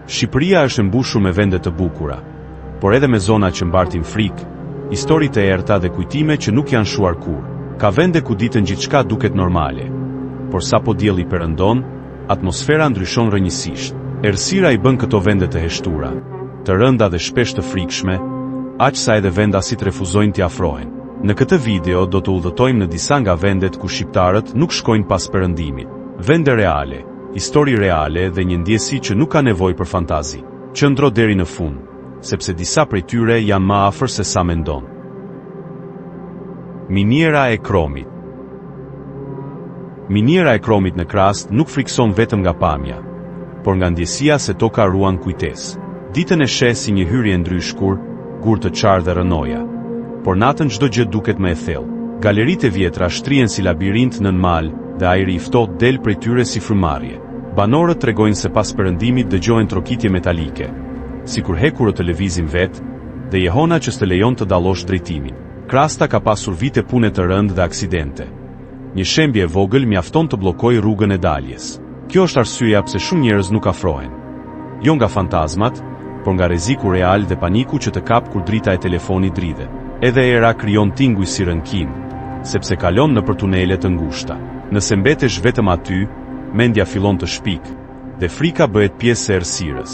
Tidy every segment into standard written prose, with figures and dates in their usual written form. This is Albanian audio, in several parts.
Shqipëria është e mbushur me vende të bukura, por edhe me zona që mbartin frikë, histori të errta dhe kujtime që nuk janë shuar kur. Ka vende ku ditën gjithçka duket normale, por sapo dielli perëndon, atmosfera ndryshon rrënjësisht. Errësira i bën këto vende të heshtura, të rënda dhe shpesh të frikshme, aq sa edhe vendasit refuzojnë t'i afrohen. Në këtë video do të udhëtojmë në disa nga vendet ku shqiptarët nuk shkojnë pas perëndimit. Vende reale, histori reale dhe një ndjesi që nuk ka nevojë për fantazi. Qëndro deri në fund, sepse disa prej tyre janë më afër se sa mendon. Miniera e Kromit. Miniera e Kromit në Krast nuk frikson vetëm nga pamja, por nga ndjesia se toka ruan kujtesë. Ditën e sheh si një hyrje ndryshkur, gur të qarë dhe rënoja, por natën çdo gjë duket më e thellë. Galeritë e vjetra shtrihen si labirint nën mal dhe ajri i ftohtë del prej tyre si frymarrje. Banorët tregojnë se pas perëndimit dëgjohen trokitje metalike, sikur hekurët të lëvizin vetë, dhe jehona që s'të lejon të dallosh drejtimin. Krasta ka pasur vite pune të rëndë dhe aksidente. Një shembje e vogël mjafton të bllokojë rrugën e daljes. Kjo është arsyeja pse shumë njerëz nuk afrohen. Jo nga fantazmat, por nga rreziku real dhe paniku që të kap kur drita e telefonit dridhe. Edhe era krijon tinguj si rënkim, sepse kalon nëpër tunele të ngushta. Nëse mbetesh vetëm aty, mendja fillon të shpik, dhe frika bëhet pjesë e errësirës.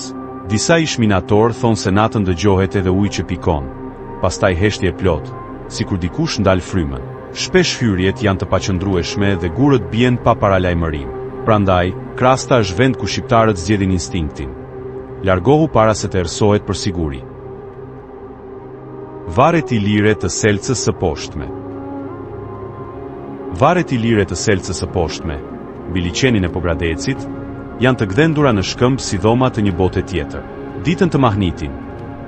Disa ishminator thonë se natën dëgjohet edhe ujë që pikon, pastaj heshtje e plot, sikur dikush ndal frymën. Shpesh hyrjet janë të paqëndrueshme dhe gurët bien pa paralajmërim. Prandaj, Krasta është vend ku shqiptarët zgjedhin instinktin. Largohu para se të errësohet për siguri. Varet i lire të Selcës së poshtme. Varet i lire të Selcës së poshtme, mbi liçenin e Pogradecit, janë të gdhendura në shkëmb si dhoma të një bote tjetër. Ditën të mahnitin,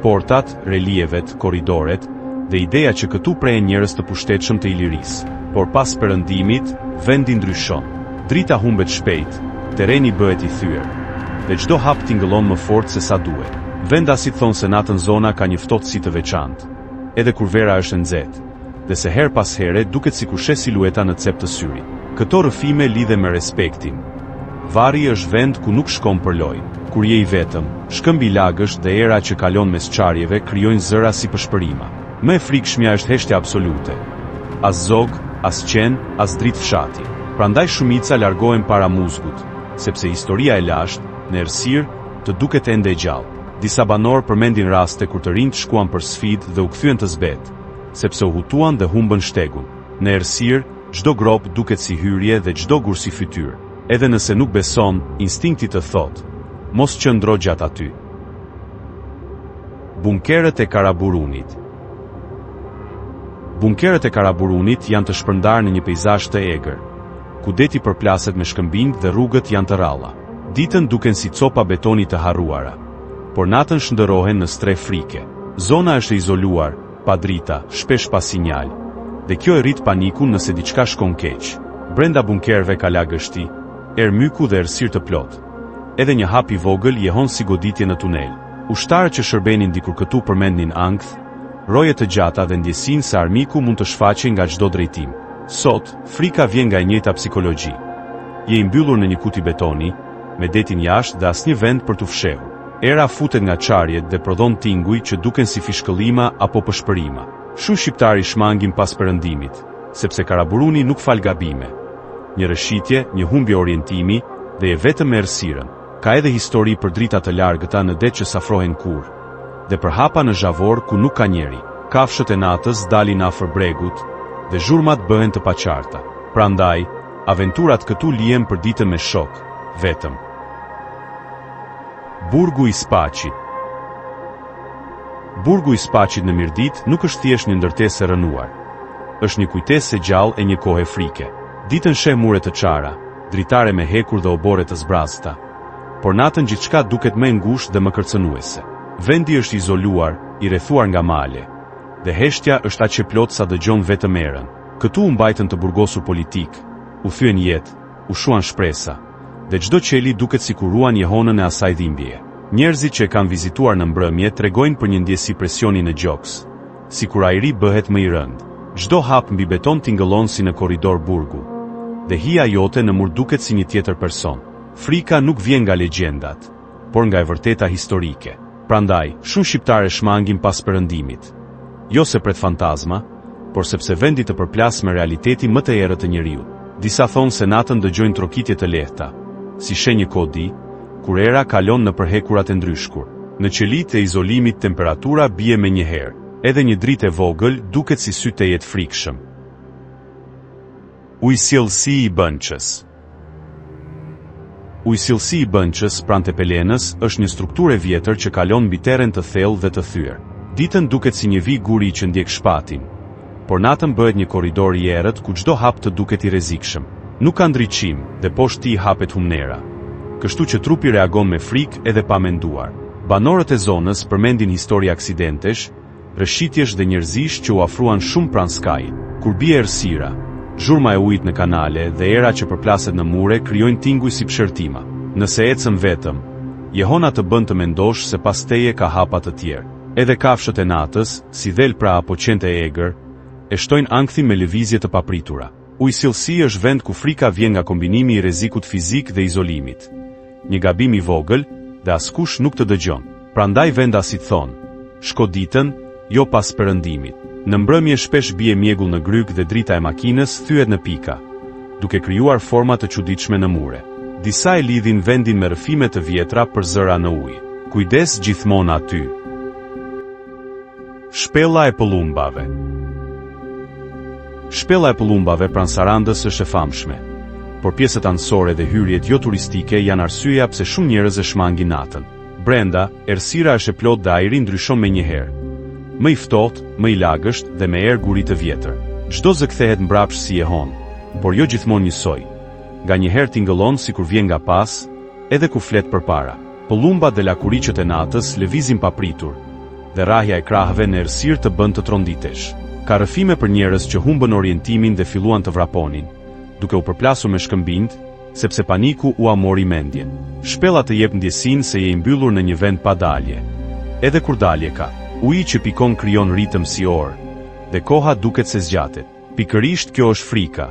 portat, relievet, korridoret dhe ideja që këtu prehen njerëz të pushtetshëm të Ilirisë. Por pas perëndimit, vendi ndryshon. Drita humbet shpejt, terreni bëhet i thyer, dhe çdo hap tingëllon më fort se sa duhet. Vendasit thonë se natën zona ka një ftohtësi të veçantë, edhe kur vera është e nxehtë, dhe se her pas here duket sikur sheh silueta në cep të syrit. Këto rrëfime lidhe me respektin. Varri është vend ku nuk shkon për lojë. Kur je i vetëm, shkëmbi lagësht dhe era që kalon mes çarjeve krijojnë zëra si pëshpërima. Më e frikshmja është heshtja absolute. As zog, as qen, as dritë fshati. Prandaj shumica largohen para muzgut, sepse historia e lashtë, në errësirë, të duket ende e gjallë. Disa banor përmendin raste kur të rinjt shkuan për sfidë dhe u kthyen të zbetë, sepse u hutuan dhe humbën shtegun. Në errësirë, çdo grop duket si hyrje dhe çdo gur si fytyrë. Edhe nëse nuk beson, instinkti të thotë, mos qëndro gjatë aty. Bunkerët e Karaburunit. Bunkerët e Karaburunit janë të shpërndarë në një peizazh të egër, ku deti përplaset me shkëmbinj dhe rrugët janë të rralla. Ditën duken si copa betoni të harruara, por natën shndërrohen në stre frike. Zona është e izoluar, pa drita, shpesh pa sinjal, dhe kjo e rrit panikun nëse diçka shkon keq. Brenda bunkerëve ka lagështi, ermyku dhe errësirë të plot. Edhe një hap i vogël jehon si goditje në tunel. Ushtarët që shërbenin dikur këtu përmendnin ankth, roje të gjata dhe ndjesinë se armiku mund të shfaqej nga çdo drejtim. Sot, frika vjen nga e njëjta psikologji. Je i mbyllur në një kuti betoni, me detin jashtë dhe asnjë vend për t'u fshehur. Era futet nga çarjet dhe prodhon tinguj që duken si fishkëllima apo pëshpërima. Shumë shqiptarë shmangin pas perëndimit, sepse Karaburuni nuk fal gabime. Një rëshitje, një humbje orientimi dhe e vetëm me errësirën. Ka edhe histori për drita të largëta në det që s'afrohen kurrë, dhe për hapa në zhavor ku nuk ka njeri. Kafshët e natës dalin afër bregut dhe zhurmat bëhen të paqarta. Prandaj, aventurat këtu lihen për ditën me shok, vetëm. Burgu i Spaqit. Burgu i Spaqit në Mirdit nuk është thjesht një ndërtesë e rënuar. Është një kujtesë e gjallë e një kohe frike. Ditën sheh mure të çara, dritare me hekur dhe obore të zbrazta, por natën gjithçka duket më e ngushtë dhe më kërcënuese. Vendi është izoluar, i rrethuar nga male, dhe heshtja është aq e plot sa dëgjon vetëm erën. Këtu u mbajtën të burgosur politik, u thyen jetë, u shuan shpresa, dhe çdo qeli duket sikur ruan jehonën e asaj dhimbjeje. Njerëzit që e kanë vizituar në mbrëmje tregojnë për një ndjesi presioni në gjoks, sikur ajri bëhet më i rënd. Çdo hap mbi beton tingëllon si në korridor burgu, dhe hija jote në mur duket si një tjetër person. Frika nuk vjen nga legjendat, por nga e vërteta historike. Prandaj, shumë shqiptarë shmangin pas perëndimit. Jo se pret fantazma, por sepse vendi të përplas me realiteti më të errët të njeriut. Disa thonë se natën dëgjojnë trokitje të lehta, si shenjë kodi, kur era kalon në përhekurat e ndryshkur. Në qelit e izolimit temperatura bie me njëherë, edhe një dritë e vogël duket si sy të jetë frikshëm. Ujësillësi i Bënçës. Ujësillësi i Bënçës pranë Tepelenës është një strukturë e vjetër që kalon mbi terren të thellë dhe të thyer. Ditën duket si një vig guri që ndjek shpatin, por natën bëhet një korridor i errët ku çdo hap të duket i rrezikshëm. Nuk ka ndriçim dhe poshtë tij hapet humnera. Kështu që trupi reagon me frikë edhe pa menduar. Banorët e zonës përmendin histori aksidentesh, rrëshitjesh dhe njerëzish që u afruan shumë pranë skajit. Kur bie errësira, zhurma e ujit në kanale dhe era që përplaset në mure krijojnë tinguj si pshërtima. Nëse ecëm vetëm, jehona të bën të mendosh se pas teje ka hapa të tjerë. Edhe kafshët e natës, si dhel pra apo qente e egër, e shtojnë ankthim me lëvizje të papritura. Ujësillësi është vend ku frika vjen nga kombinimi i rrezikut fizik dhe izolimit. Një gabim i vogël dhe askush nuk të dëgjon. Prandaj vendasit thonë, shko ditën, jo pas perëndimit. Në mbrëmje shpesh bie mjegull në gryk dhe drita e makinës thyet në pika, duke krijuar forma të çuditshme në mure. Disa e lidhin vendin me rrëfime të vjetra për zëra në ujë. Kujdes gjithmonë aty. Shpella e pëllumbave. Shpella e pëllumbave pranë Sarandës është e famshme, por pjesët anësore dhe hyrjet jo turistike janë arsyeja pse shumë njerëz e shmangin natën. Brenda, errësira është e plotë dhe ajri ndryshon menjëherë. Më i ftohtë, më i lagësht dhe me erë guri të vjetër. Çdo zë kthehet mbrapsht si jehon, por jo gjithmonë njësoj. Nganjëherë tingëllon sikur vjen nga pas, edhe kur flet përpara. Pëllumbat dhe lakuriqët e natës lëvizin papritur, dhe rrahja e krahëve në errësirë të bën të tronditesh. Ka rrëfime për njerëz që humbën orientimin dhe filluan të vraponin, duke u përplasur me shkëmbind, sepse paniku u amori mendjen. Shpella të jep ndjesinë se je i mbyllur në një vend pa dalje. Edhe kur dalje ka, uji që pikon krijon ritëm si orë, dhe koha duket se zgjatet. Pikërisht kjo është frika,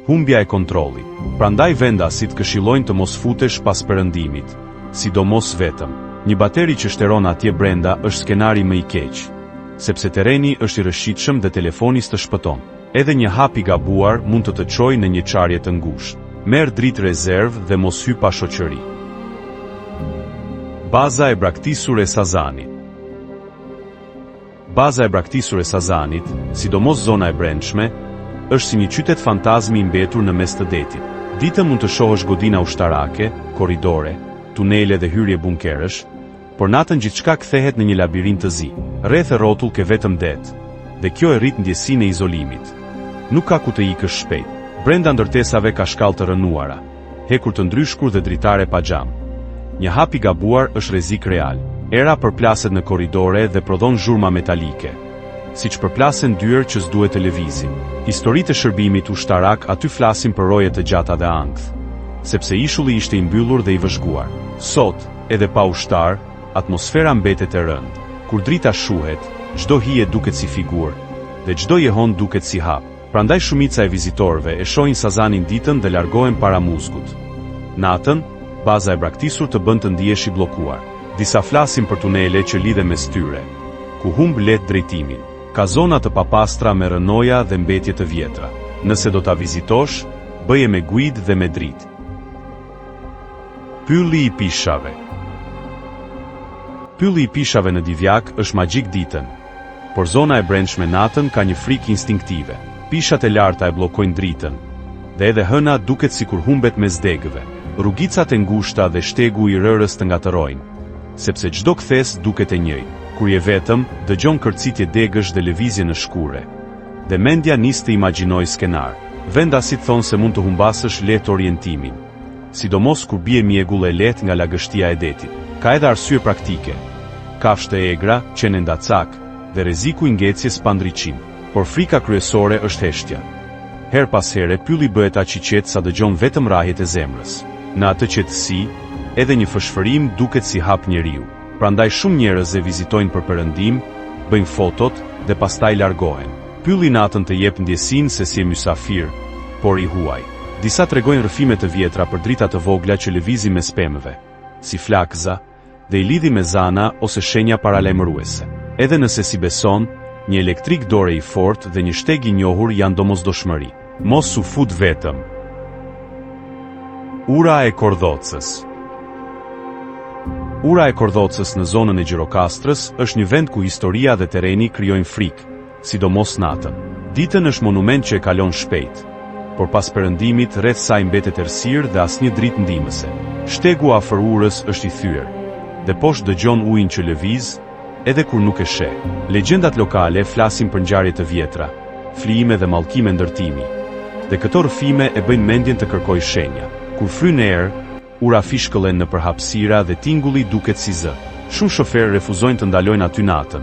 humbja e kontrollit. Prandaj vendasit këshillojnë të mos futesh pas perëndimit, sidomos vetëm. Një bateri që shteron atje brenda është skenari më i keq, sepse terreni është i rrëshitshëm dhe telefoni të shpëton. Edhe një hap i gabuar mund të çojë në një çarje të ngushtë. Merr dritë rezervë dhe mos hy pa shoqëri. Baza e braktisur e Sazanit. Baza e braktisur e Sazanit, sidomos zona e brendshme, është si një qytet fantazmi i mbetur në mes të detit. Ditën mund të shohësh godina ushtarake, korridore, tunele dhe hyrje bunkerësh, por natën gjithçka kthehet në një labirint të zi. Rreth e rrotull ke vetëm det, dhe kjo e rrit ndjesinë e izolimit. Nuk ka ku të ikësh shpejt. Brenda ndërtesave ka shkallë të rënuara, hekur të ndryshkur dhe dritare pa xham. Një hap i gabuar është rrezik real. Era përplaset në korridore dhe prodhon zhurma metalike, siç përplasen dyer që s'duhet të lëvizin. Historitë e shërbimit ushtarak aty flasin për roje të gjata dhe ankth, sepse ishulli ishte i mbyllur dhe i vëzhguar. Sot, edhe pa ushtar, atmosfera mbetet e rëndë. Kur drita shuhet, çdo hije duket si figurë, dhe çdo jehon duket si hap. Prandaj shumica e vizitorëve e shohin Sazanin ditën dhe largohen para muzgut. Natën, baza e braktisur të bën të ndihesh i bllokuar. Disa flasin për tunele që lidhen mes tyre, ku humb lehtë drejtimin. Ka zona të papastra me rënoja dhe mbetje të vjetra. Nëse do ta vizitosh, bëje me guidë dhe me dritë. Pylli i pishave. Pylli i pishave në Divjak është magjik ditën, por zona e brendshme natën ka një frikë instinktive. Pishat e larta e bllokojnë dritën, dhe edhe hëna duket sikur humbet mes degëve. Rrugicat e ngushta dhe shtegu i rërës të ngatërojnë, sepse çdo kthes duket e njëjtë. Kur je vetëm, dëgjon kërcitje degësh dhe lëvizje në shkure, dhe mendja nis të imagjinoj skenar. Vendasit thonë se mund të humbasësh lehtë orientimin, sidomos kur bie mjegull e lehtë nga lagështia e detit. Ka edhe arsye praktike. Kafshë e egra, qenë ndacak, dhe rreziku i ngecjes pa ndriçim. Por frika kryesore është heshtja. Her pas here pylli bëhet aq i qetë sa dëgjon vetëm rrahjet e zemrës. Në atë qetësi, edhe një fshfërim duket si hap njeriu. Prandaj shumë njerëz e vizitojnë për perëndim, bëjnë fotot dhe pastaj largohen. Pylli natën të jep ndjesinë se si mysafir, por i huaj. Disa tregojnë rrëfime të vjetra për drita të vogla që lëvizin mes pemëve, si flakza, dhe i lidhi me zana ose shenja paralajmëruese. Edhe nëse si beson, një elektrik dore i fortë dhe një shteg i njohur janë domosdoshmëri. Mos u fut vetëm. Ura e Kordhocës. Ura e Kordhocës në zonën e Gjirokastrës është një vend ku historia dhe tereni krijojnë frikë, sidomos natën. Ditën është monument që e kalon shpejt, por pas perëndimit rreth saj mbetet errësirë dhe asnjë dritë ndihmëse. Shtegu afër urës është i thyer, dhe poshtë dëgjon ujin që lëviz, edhe kur nuk e sheh. Legjendat lokale flasin për ngjarje të vjetra, flijime dhe mallkime ndërtimi, dhe këto rrëfime e bëjnë mendjen të kërkojë shenja. Kur fryn erë, ura fishkëllen nëpër hapësira dhe tingulli duket si zë. Shumë shoferë refuzojnë të ndalojnë aty natën,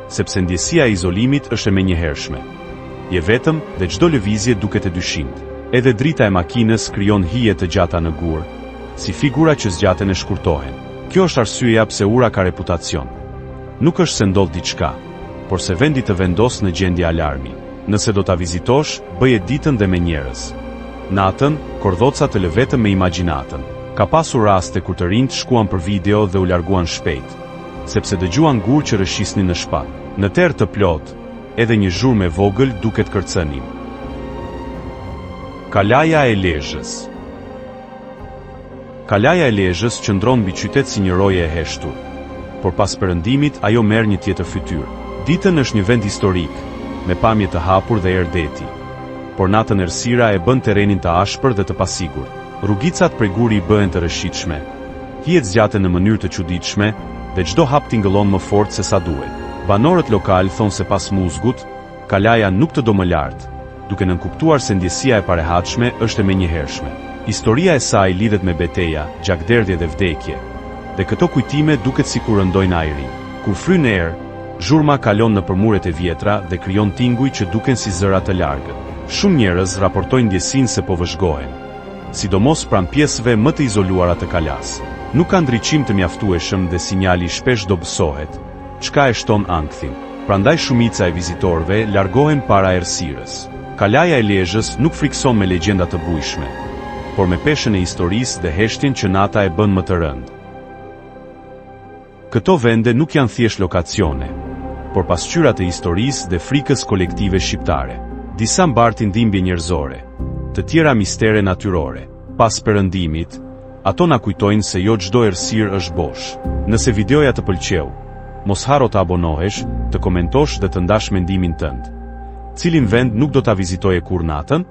sepse ndjesia e izolimit është e menjëhershme. Je vetëm dhe çdo lëvizje duket e dyshimt. Edhe drita e makinës krijon hije të gjata në gur, si figura që zgjaten e shkurtohen. Kjo është arsyeja pse ura ka reputacion. Nuk është se ndodh diçka, por se vendi të vendos në gjendje alarmi. Nëse do ta vizitosh, bëje ditën dhe me njerëz. Natën, Kordhoca të lë vetëm me imagjinatën. Ka pasur raste kur të rinjt shkuan për video dhe u larguan shpejt, sepse dëgjuan gur që rëshisnin në shpat. Në terë të plot, edhe një zhurmë e vogël duket kërcënim. Kalaja e Lezhës. Kalaja e Lezhës qëndron mbi qytet si një roje e heshtur, por pas perëndimit ajo merr një tjetër fytyrë. Ditën është një vend historik, me pamje të hapur dhe erdeti, por natën errësira e bën terrenin të ashpër dhe të pasigurt. Rrugicat prej guri bëhen të rëshitshme, hijet zgjaten në mënyrë të çuditshme dhe çdo hap tingëllon më fort se sa duhet. Banorët lokal thonë se pas muzgut, kalaja nuk të do më lart, duke nënkuptuar se ndjesia e parehatshme është e menjëhershme. Historia e saj lidhet me beteja, gjakderdhje dhe vdekje, dhe këto kujtime duket sikur rëndojnë ajrin. Kur fryn erë, zhurma kalon nëpër muret e vjetra dhe krijon tinguj që duken si zëra të largët. Shumë njerëz raportojnë ndjesinë se po vëzhgohen, sidomos pranë pjesëve më të izoluara të kalas. Nuk ka ndriçim të mjaftueshëm dhe sinjali shpesh dobësohet, çka e shton ankthin. Prandaj shumica e vizitorëve largohen para errësirës. Kalaja e Lezhës nuk frikson me legjenda të bujshme, por me peshën e historisë dhe heshtjen që nata e bën më të rëndë. Këto vende nuk janë thjesht lokacione, por pasqyrat e historisë dhe frikës kolektive shqiptare. Disa mbartin dhimbje njerëzore, të tjera mistere natyrore. Pas perëndimit, ato na kujtojnë se jo çdo errësirë është bosh. Nëse videoja të pëlqeu, mos haro të abonohesh, të komentosh dhe të ndash mendimin tënd. Cilin vend nuk do ta vizitoje kur natën?